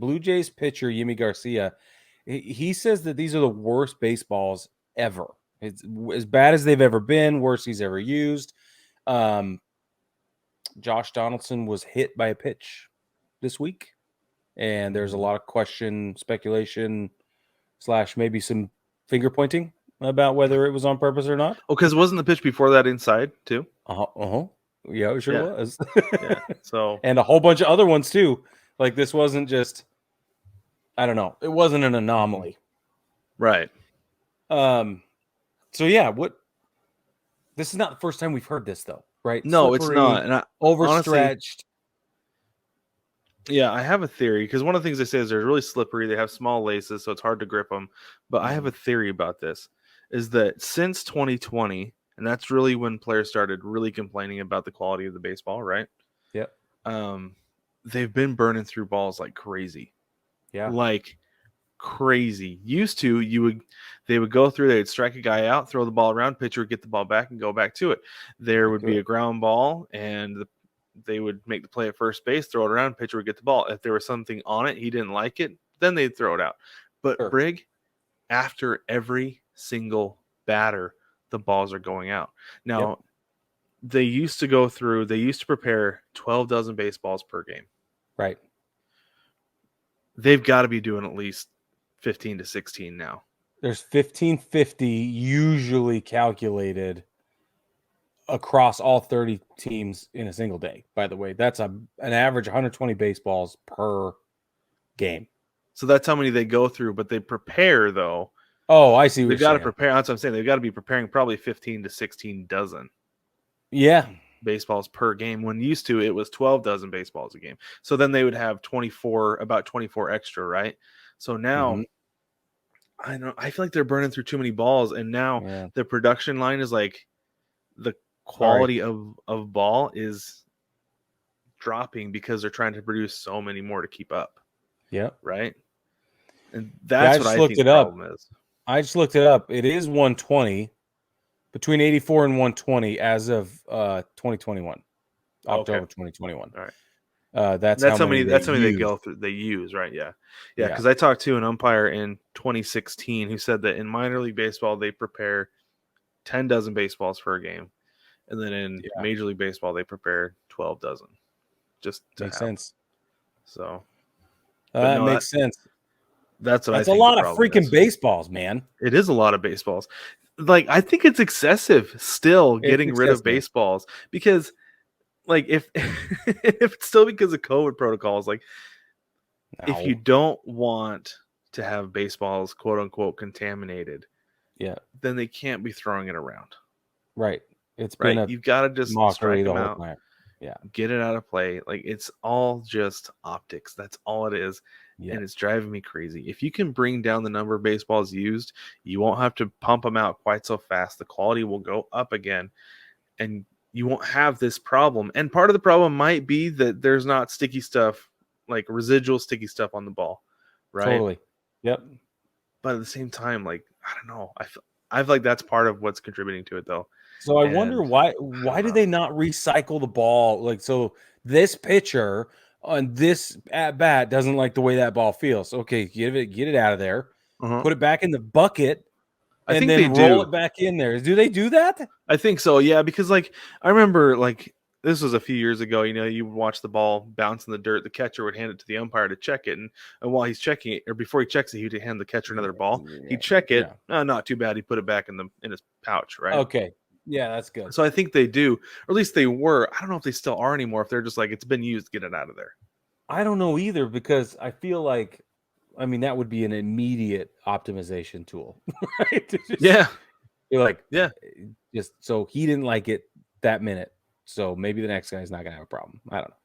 Blue Jays pitcher Yimi Garcia, he says that these are the worst baseballs ever. It's as bad as they've ever been, worst he's ever used. Josh Donaldson was hit by a pitch this week, and there's a lot of question, speculation, / maybe some finger pointing about whether it was on purpose or not. Oh, because wasn't the pitch before that inside too? Yeah, it sure was. Yeah. So and a whole bunch of other ones too. Like this wasn't just, I don't know, it wasn't an anomaly, right? So yeah, this is not the first time we've heard this though, right? No, Slippery, it's not. And overstretched. Honestly, yeah, I have a theory because one of the things they say is they're really slippery. They have small laces, so it's hard to grip them. But I have a theory about this: is that since 2020, and that's really when players started really complaining about the quality of the baseball, right? Yep. They've been burning through balls like crazy. Yeah. Like crazy. Used to, they would go through, they'd strike a guy out, throw the ball around, pitcher would get the ball back and go back to it. There would be a ground ball, and they would make the play at first base, throw it around, pitcher would get the ball. If there was something on it, he didn't like it, then they'd throw it out. But Brig, after every single batter, the balls are going out. Now, they used to prepare 12 dozen baseballs per game. Right. They've got to be doing at least 15 to 16 now. There's 1550 usually calculated across all 30 teams in a single day. By the way, that's an average 120 baseballs per game. So that's how many they go through, but they prepare though. Oh, I see. They've got to prepare. That's what I'm saying. They've got to be preparing probably 15 to 16 dozen. Yeah. Baseballs per game. When used to, it was 12 dozen baseballs a game. So then they would have about 24 extra, right? So now I feel like they're burning through too many balls, and now the production line is like the quality of ball is dropping because they're trying to produce so many more to keep up. Yeah. Right. And that's what I think the problem is. I just looked it up. It is 120. Between 84 and 120 as of 2021, October 2021. All right, that's how many they go through. They use, right? Yeah. Because I talked to an umpire in 2016 who said that in minor league baseball they prepare 10 dozen baseballs for a game, and then in Major League Baseball they prepare 12 dozen. Just makes sense. So that makes sense. That's what I think. That's a lot of freaking baseballs, man. It is a lot of baseballs. Like, I think it's excessive still getting rid of baseballs because, like, if it's still because of COVID protocols, like, if you don't want to have baseballs, quote unquote, contaminated, then they can't be throwing it around. Right. It's been you've got to just strike them out. Yeah. Get it out of play. Like, it's all just optics. That's all it is. Yeah. And it's driving me crazy. If you can bring down the number of baseballs used, you won't have to pump them out quite so fast. The quality will go up again, and you won't have this problem. And part of the problem might be that there's not sticky stuff, like residual sticky stuff on the ball, right? Totally. Yep. But at the same time, like, I don't know. I feel like that's part of what's contributing to it, though. So I wonder why do they not recycle the ball? Like, so this pitcher on this at bat doesn't like the way that ball feels. Okay, get it out of there, put it back in the bucket, and then roll it back in there. Do they do that? I think so, yeah. Because like I remember, like this was a few years ago. You know, you would watch the ball bounce in the dirt. The catcher would hand it to the umpire to check it, and while he's checking it, or before he checks it, he'd hand the catcher another ball. He'd check it. Oh, not too bad. He put it back in his pouch, right? Okay. Yeah, that's good. So I think they do, or at least they were. I don't know if they still are anymore. If they're just like, it's been used, get it out of there. I don't know either, because I feel like, I mean, that would be an immediate optimization tool, right? You're like, just so he didn't like it that minute. So maybe the next guy's not going to have a problem. I don't know.